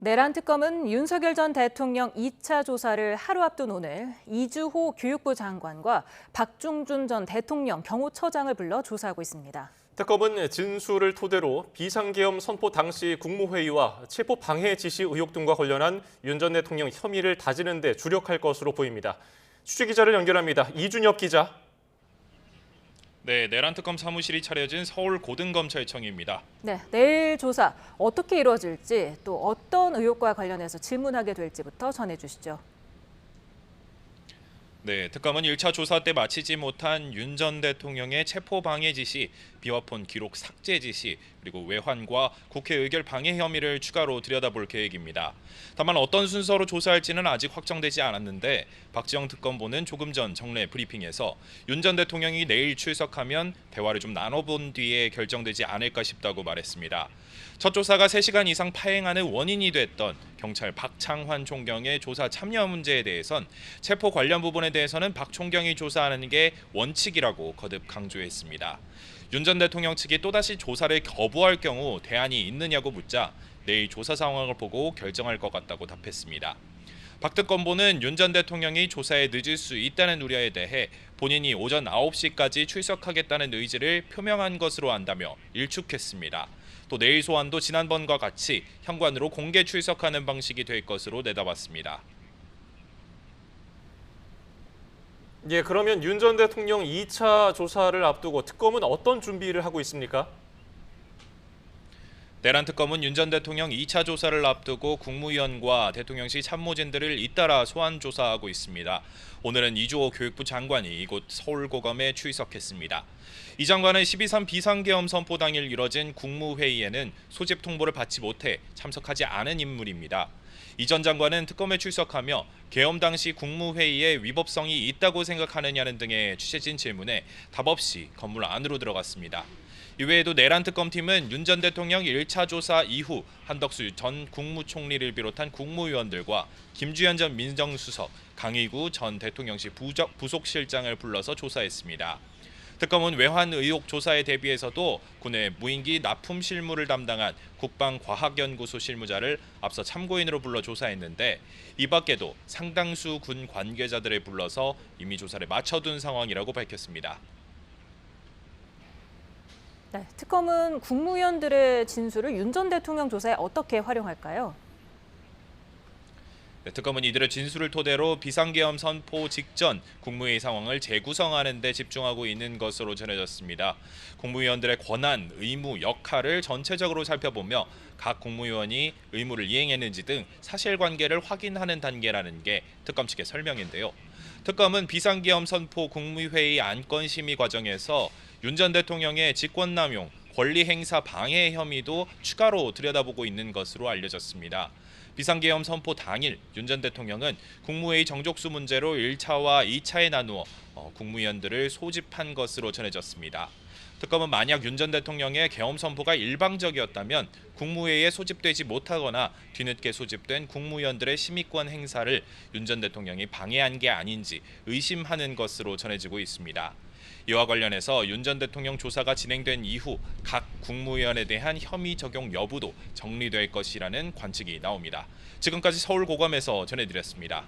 내란 특검은 윤석열 전 대통령 2차 조사를 하루 앞둔 오늘 이주호 교육부 장관과 박중준 전 대통령 경호처장을 불러 조사하고 있습니다. 특검은 진술을 토대로 비상계엄 선포 당시 국무회의와 체포 방해 지시 의혹 등과 관련한 윤 전 대통령 혐의를 다지는 데 주력할 것으로 보입니다. 취재기자를 연결합니다. 이준혁 기자. 네, 내란 특검 사무실이 차려진 서울 고등검찰청입니다. 네, 내일 조사 어떻게 이루어질지 또 어떤 의혹과 관련해서 질문하게 될지부터 전해주시죠. 네, 특검은 1차 조사 때 마치지 못한 윤 전 대통령의 체포 방해 지시, 비화폰 기록 삭제 지시, 그리고 외환과 국회 의결 방해 혐의를 추가로 들여다볼 계획입니다. 다만 어떤 순서로 조사할지는 아직 확정되지 않았는데 박지영 특검보는 조금 전 정례 브리핑에서 윤 전 대통령이 내일 출석하면 대화를 좀 나눠본 뒤에 결정되지 않을까 싶다고 말했습니다. 첫 조사가 3시간 이상 파행하는 원인이 됐던 경찰 박창환 총경의 조사 참여 문제에 대해선 체포 관련 부분에 대해서는 박 총경이 조사하는 게 원칙이라고 거듭 강조했습니다. 윤 전 대통령 측이 또다시 조사를 거부할 경우 대안이 있느냐고 묻자 내일 조사 상황을 보고 결정할 것 같다고 답했습니다. 박 특검보는 윤 전 대통령이 조사에 늦을 수 있다는 우려에 대해 본인이 오전 9시까지 출석하겠다는 의지를 표명한 것으로 안다며 일축했습니다. 또 내일 소환도 지난번과 같이 현관으로 공개 출석하는 방식이 될 것으로 내다봤습니다. 예, 그러면 윤 전 대통령 2차 조사를 앞두고 특검은 어떤 준비를 하고 있습니까? 내란 특검은 윤 전 대통령 2차 조사를 앞두고 국무위원과 대통령실 참모진들을 잇따라 소환 조사하고 있습니다. 오늘은 이주호 교육부 장관이 이곳 서울고검에 출석했습니다. 이 장관은 12.3 비상계엄 선포 당일 이뤄진 국무회의에는 소집 통보를 받지 못해 참석하지 않은 인물입니다. 이 전 장관은 특검에 출석하며 계엄 당시 국무회의에 위법성이 있다고 생각하느냐는 등의 취재진 질문에 답 없이 건물 안으로 들어갔습니다. 이외에도 내란 특검팀은 윤 전 대통령 1차 조사 이후 한덕수 전 국무총리를 비롯한 국무위원들과 김주현 전 민정수석, 강의구 전 대통령실 부속실장을 불러서 조사했습니다. 특검은 외환 의혹 조사에 대비해서도 군의 무인기 납품 실무를 담당한 국방과학연구소 실무자를 앞서 참고인으로 불러 조사했는데 이 밖에도 상당수 군 관계자들을 불러서 이미 조사를 마쳐둔 상황이라고 밝혔습니다. 네, 특검은 국무위원들의 진술을 윤 전 대통령 조사에 어떻게 활용할까요? 네, 특검은 이들의 진술을 토대로 비상계엄 선포 직전 국무회의 상황을 재구성하는 데 집중하고 있는 것으로 전해졌습니다. 국무위원들의 권한, 의무, 역할을 전체적으로 살펴보며 각 국무위원이 의무를 이행했는지 등 사실관계를 확인하는 단계라는 게 특검 측의 설명인데요. 특검은 비상계엄 선포 국무회의 안건심의 과정에서 윤 전 대통령의 직권남용, 권리행사 방해 혐의도 추가로 들여다보고 있는 것으로 알려졌습니다. 비상계엄 선포 당일 윤 전 대통령은 국무회의 정족수 문제로 1차와 2차에 나누어 국무위원들을 소집한 것으로 전해졌습니다. 특검은 만약 윤 전 대통령의 계엄 선포가 일방적이었다면 국무회의에 소집되지 못하거나 뒤늦게 소집된 국무위원들의 심의권 행사를 윤 전 대통령이 방해한 게 아닌지 의심하는 것으로 전해지고 있습니다. 이와 관련해서 윤 전 대통령 조사가 진행된 이후 각 국무위원에 대한 혐의 적용 여부도 정리될 것이라는 관측이 나옵니다. 지금까지 서울고검에서 전해드렸습니다.